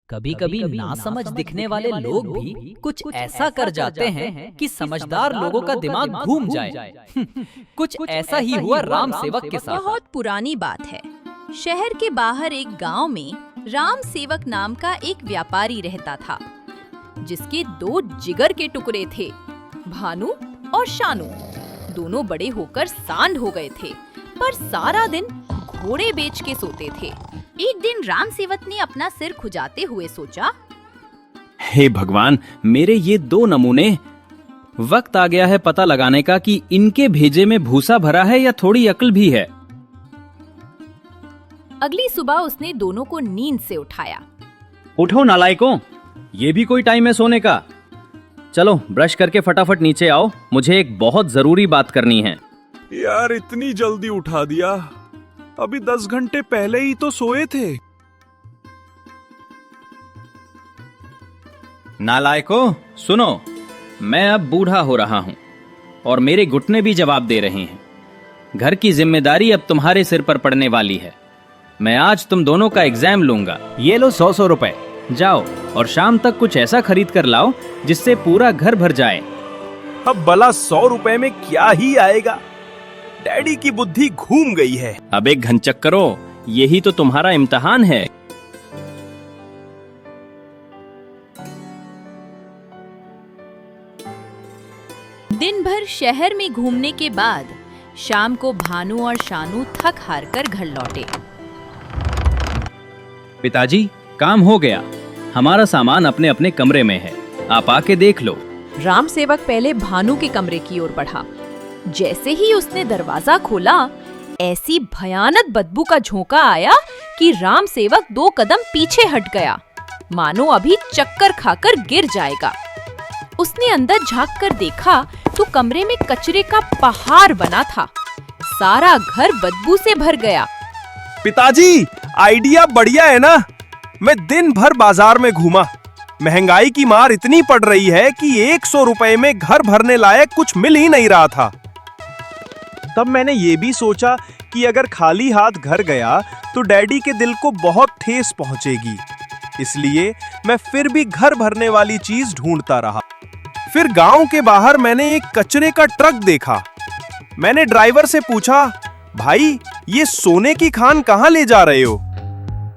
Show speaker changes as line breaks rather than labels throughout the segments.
कभी कभी नासमझ दिखने वाले लोग भी कुछ ऐसा कर जाते हैं कि समझदार लोगों का दिमाग घूम जाए। कुछ ऐसा ही हुआ राम सेवक के साथ।
बहुत पुरानी बात है। शहर के बाहर एक गांव में राम सेवक नाम का एक व्यापारी रहता था, जिसके दो जिगर के टुकड़े थे, भानु और शानू। दोनों बड़े होकर सांड हो गए थे, पर सारा दिन घोड़े बेच के सोते थे। एक दिन राम सेवक ने अपना सिर खुजाते हुए सोचा,
हे भगवान, मेरे ये दो नमूने। वक्त आ गया है पता लगाने का कि इनके भेजे में भूसा भरा है या थोड़ी अक्ल भी है।
अगली सुबह उसने दोनों को नींद से उठाया।
उठो नालायकों, ये भी कोई टाइम है सोने का। चलो ब्रश करके फटाफट नीचे आओ, मुझे एक बहुत जरूरी बात करनी है।
यार इतनी जल्दी उठा दिया, अभी 10 घंटे पहले ही तो सोए थे।
नालायकों सुनो, मैं अब बूढ़ा हो रहा हूँ और मेरे घुटने भी जवाब दे रहे हैं। घर की जिम्मेदारी अब तुम्हारे सिर पर पड़ने वाली है। मैं आज तुम दोनों का एग्जाम लूंगा। ये लो 100 रुपए, जाओ और शाम तक कुछ ऐसा खरीद कर लाओ जिससे पूरा घर भर जाए।
अब भला 100 रुपए में क्या ही आएगा, डैडी की बुद्धि घूम गई है।
अब एक घनचक्करो, यही तो तुम्हारा इम्तिहान है।
दिन भर शहर में घूमने के बाद शाम को भानु और शानू थक हार कर घर लौटे।
पिताजी, काम हो गया। हमारा सामान अपने अपने कमरे में है, आप आके देख लो।
राम सेवक पहले भानु के कमरे की ओर बढ़ा। जैसे ही उसने दरवाजा खोला, ऐसी भयानक बदबू का झोंका आया कि राम सेवक 2 कदम पीछे हट गया, मानो अभी चक्कर खाकर गिर जाएगा। उसने अंदर झांक कर देखा तो कमरे में कचरे का पहाड़ बना था। सारा घर बदबू से भर गया।
पिताजी, आइडिया बढ़िया है ना। मैं दिन भर बाजार में घूमा, महंगाई की मार इतनी पड़ रही है कि 100 रुपए में घर भरने लायक कुछ मिल ही नहीं रहा था। तब मैंने ये भी सोचा कि अगर खाली हाथ घर गया तो डैडी के दिल को बहुत ठेस पहुंचेगी, इसलिए मैं फिर भी घर भरने वाली चीज ढूंढता रहा। फिर गांव के बाहर मैंने एक कचरे का ट्रक देखा। मैंने ड्राइवर से पूछा, भाई ये सोने की खान कहाँ ले जा रहे हो?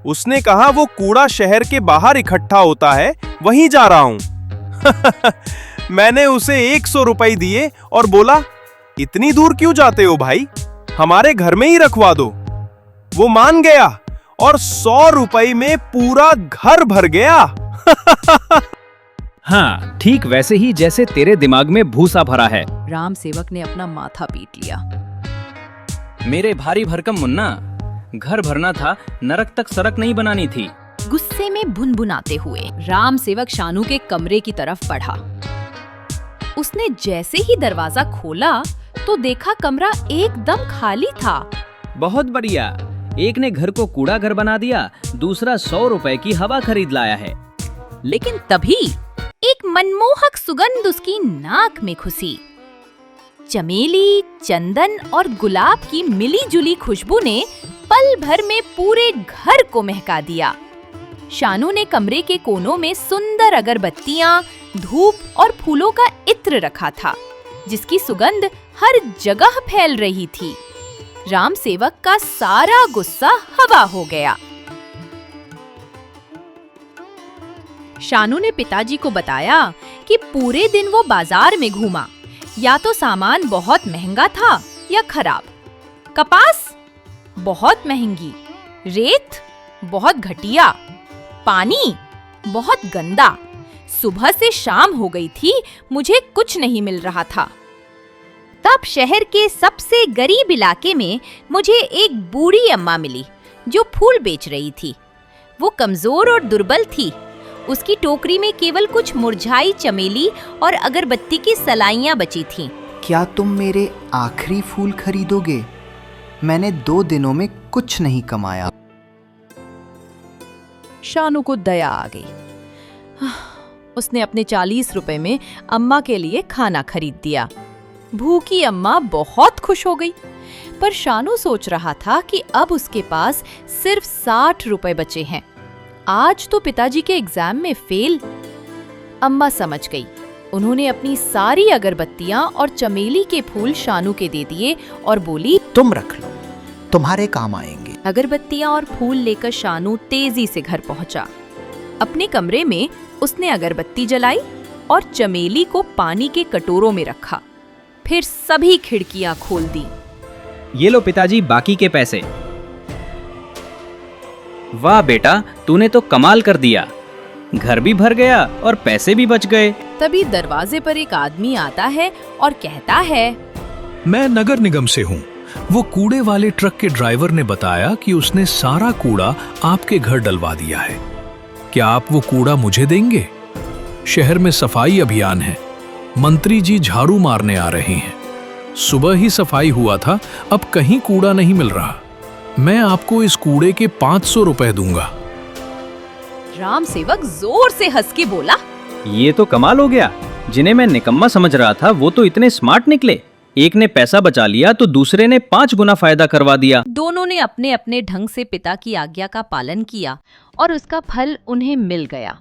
उसने कहा, वो कूड़ा शहर के बाहर इकट्ठा होता है, वहीं जा रहा हूं। मैंने उसे 100 रुपए दिए और बोला, इतनी दूर क्यों जाते हो भाई, हमारे घर में ही रखवा दो। वो मान गया और 100 रुपए में पूरा घर भर गया।
हाँ, ठीक वैसे ही जैसे तेरे दिमाग में भूसा भरा है।
राम सेवक ने अपना माथा पीट लिया।
मेरे भारी भरकम मुन्ना, घर भरना था, नरक तक सड़क नहीं बनानी थी।
गुस्से में भुनभुनाते हुए राम सेवक शानू के कमरे की तरफ बढ़ा। उसने जैसे ही दरवाजा खोला तो देखा कमरा एकदम खाली था।
बहुत बढ़िया, एक ने घर को कूड़ा घर बना दिया, दूसरा 100 रुपए की हवा खरीद लाया है।
लेकिन तभी एक मनमोहक सुगंध उसकी नाक में घुसी। चमेली, चंदन और गुलाब की मिली जुली खुशबू ने पल भर में पूरे घर को महका दिया। शानू ने कमरे के कोनों में सुंदर अगरबत्तियां, धूप और फूलों का इत्र रखा था, जिसकी सुगंध हर जगह फैल रही थी। राम सेवक का सारा गुस्सा हवा हो गया। शानू ने पिताजी को बताया कि पूरे दिन वो बाजार में घूमा। या तो सामान बहुत महंगा था या खराब। कपास बहुत महंगी, रेत बहुत घटिया, पानी बहुत गंदा। सुबह से शाम हो गई थी, मुझे कुछ नहीं मिल रहा था। तब शहर के सबसे गरीब इलाके में मुझे एक बूढ़ी अम्मा मिली जो फूल बेच रही थी। वो कमजोर और दुर्बल थी। उसकी टोकरी में केवल कुछ मुरझाई चमेली और अगरबत्ती की सलाइयां बची थीं।
क्या तुम मेरे आखिरी फूल खरीदोगे? मैंने 2 दिनों में कुछ नहीं कमाया।
शानू को दया आ गई। उसने अपने 40 रुपए में अम्मा के लिए खाना खरीद दिया। भूखी अम्मा बहुत खुश हो गई, पर शानू सोच रहा था कि अब उसके पास सिर्फ 60 रुपए बचे हैं आज तो पिताजी के एग्जाम में फेल। अम्मा समझ गई। उन्होंने अपनी सारी अगरबत्तियां और चमेली के फूल शानू के दे दिए और बोली,
तुम रख लो, तुम्हारे काम आएंगे।
अगरबत्तियां और फूल लेकर शानू तेजी से घर पहुंचा। अपने कमरे में उसने अगरबत्ती जलाई और चमेली को पानी के कटोरों में रखा। फिर सभी खिड़कियां खोल दी।
ये लो पिताजी बाकी के पैसे। वाह बेटा, तूने तो कमाल कर दिया। घर भी भर गया और पैसे भी बच गए।
तभी दरवाजे पर एक आदमी आता है और कहता है,
मैं नगर निगम से हूँ। वो कूड़े वाले ट्रक के ड्राइवर ने बताया कि उसने सारा कूड़ा आपके घर डलवा दिया है। क्या आप वो कूड़ा मुझे देंगे? शहर में सफाई अभियान है, मंत्री जी झाड़ू मारने आ रहे हैं। सुबह ही सफाई हुआ था, अब कहीं कूड़ा नहीं मिल रहा। मैं आपको इस कूड़े के 500 रुपए दूंगा।
राम सेवक जोर से हंस के बोला,
ये तो कमाल हो गया। जिन्हें मैं निकम्मा समझ रहा था वो तो इतने स्मार्ट निकले। एक ने पैसा बचा लिया तो दूसरे ने 5 गुना फायदा करवा दिया।
दोनों ने अपने अपने ढंग से पिता की आज्ञा का पालन किया और उसका फल उन्हें मिल गया।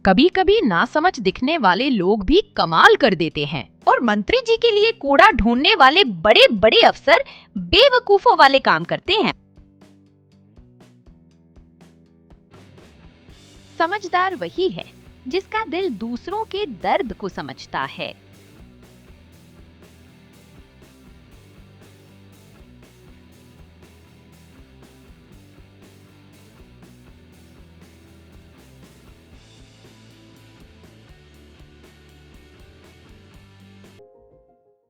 कभी कभी नासमझ दिखने वाले लोग भी कमाल कर देते हैं और मंत्री जी के लिए कूड़ा ढूंढने वाले बड़े बड़े अफसर बेवकूफों वाले काम करते हैं। समझदार वही है जिसका दिल दूसरों के दर्द को समझता है।